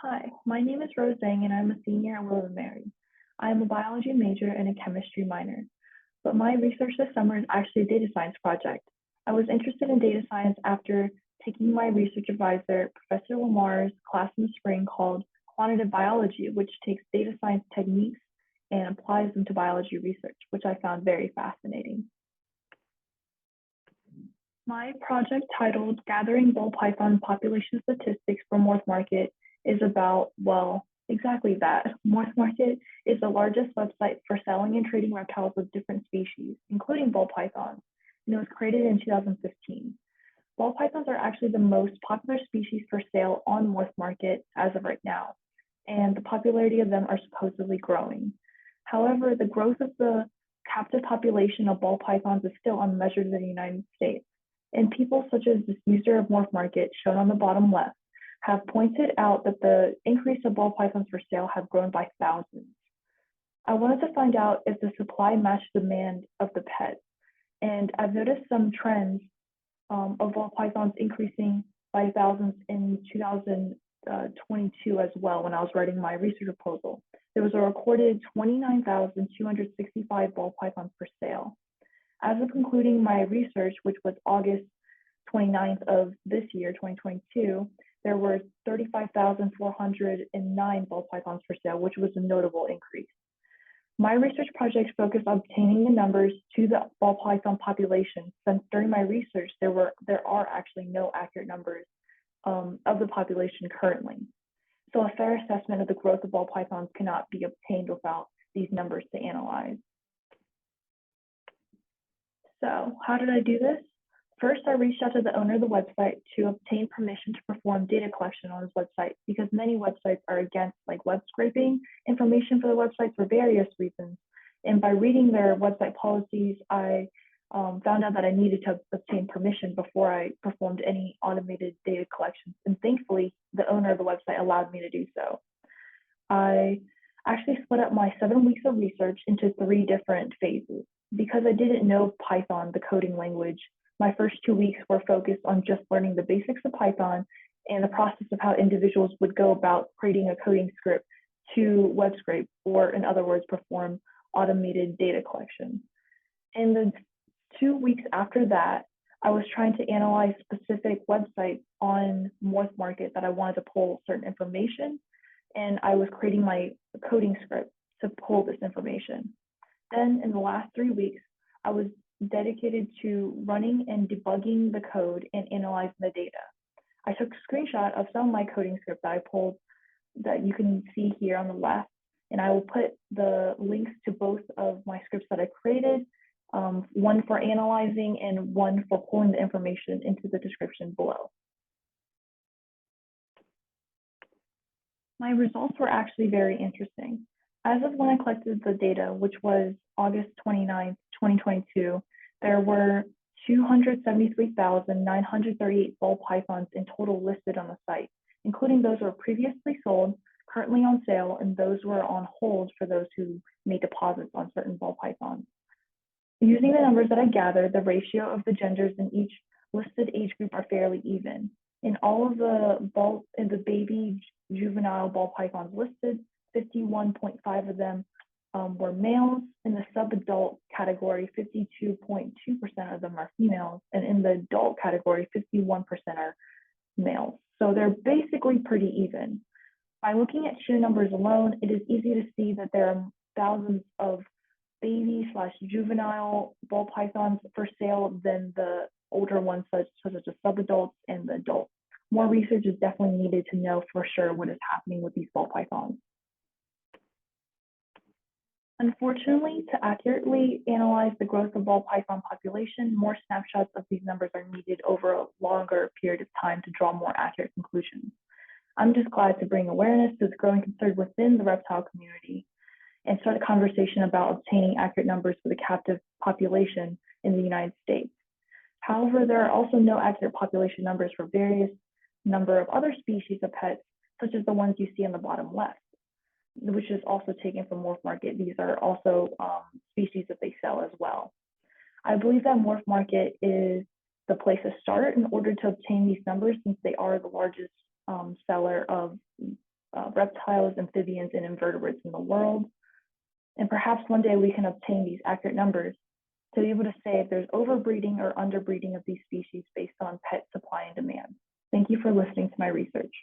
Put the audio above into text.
Hi, my name is Rose Zheng and I'm a senior at LaMar. I am a biology major and a chemistry minor, but my research this summer is actually a data science project. I was interested in data science after taking my research advisor, Professor LaMar's class in the spring called Quantitative Biology, which takes data science techniques and applies them to biology research, which I found very fascinating. My project titled Gathering Ball Python Population Statistics for MorphMarket is about, well, exactly that. MorphMarket is the largest website for selling and trading reptiles of different species, including ball pythons, and it was created in 2015. Ball pythons are actually the most popular species for sale on MorphMarket as of right now, and the popularity of them are supposedly growing. However, the growth of the captive population of ball pythons is still unmeasured in the United States, and people such as this user of MorphMarket, shown on the bottom left, have pointed out that the increase of ball pythons for sale have grown by thousands. I wanted to find out if the supply matched demand of the pet, and I've noticed some trends of ball pythons increasing by thousands in 2022 as well when I was writing my research proposal. There was a recorded 29,265 ball pythons for sale. As of concluding my research, which was August 29th of this year, 2022, there were 35,409 ball pythons for sale, which was a notable increase. My research project focused on obtaining the numbers to the ball python population, since during my research, there are actually no accurate numbers of the population currently. So a fair assessment of the growth of ball pythons cannot be obtained without these numbers to analyze. So how did I do this? First, I reached out to the owner of the website to obtain permission to perform data collection on his website, because many websites are against web scraping information for the website for various reasons. And by reading their website policies, I found out that I needed to obtain permission before I performed any automated data collections. And thankfully, the owner of the website allowed me to do so. I actually split up my 7 weeks of research into 3 different phases. Because I didn't know Python, the coding language, my first 2 weeks were focused on just learning the basics of Python and the process of how individuals would go about creating a coding script to web scrape, or in other words, perform automated data collection. In the 2 weeks after that, I was trying to analyze specific websites on MorphMarket that I wanted to pull certain information, and I was creating my coding script to pull this information. Then in the last 3 weeks, I was dedicated to running and debugging the code and analyzing the data. I took a screenshot of some of my coding script that I pulled that you can see here on the left, and I will put the links to both of my scripts that I created, one for analyzing and one for pulling the information into the description below. My results were actually very interesting. As of when I collected the data, which was August 29th, 2022, there were 273,938 ball pythons in total listed on the site, including those who were previously sold, currently on sale, and those who were on hold for those who made deposits on certain ball pythons. Using the numbers that I gathered, the ratio of the genders in each listed age group are fairly even. In all of the baby juvenile ball pythons listed, 51.5 of them were males. In the sub-adult category, 52.2% of them are females, and in the adult category, 51% are males. So they're basically pretty even. By looking at sheer numbers alone, it is easy to see that there are thousands of baby/juvenile ball pythons for sale than the older ones, such as the sub-adults and the adults. More research is definitely needed to know for sure what is happening with these ball pythons. Unfortunately, to accurately analyze the growth of ball python population, more snapshots of these numbers are needed over a longer period of time to draw more accurate conclusions. I'm just glad to bring awareness to the growing concern within the reptile community and start a conversation about obtaining accurate numbers for the captive population in the United States. However, there are also no accurate population numbers for various number of other species of pets, such as the ones you see on the bottom left, which is also taken from MorphMarket. These are also species that they sell as well. I believe that MorphMarket is the place to start in order to obtain these numbers, since they are the largest seller of reptiles, amphibians, and invertebrates in the world. And perhaps one day we can obtain these accurate numbers to be able to say if there's overbreeding or underbreeding of these species based on pet supply and demand. Thank you for listening to my research.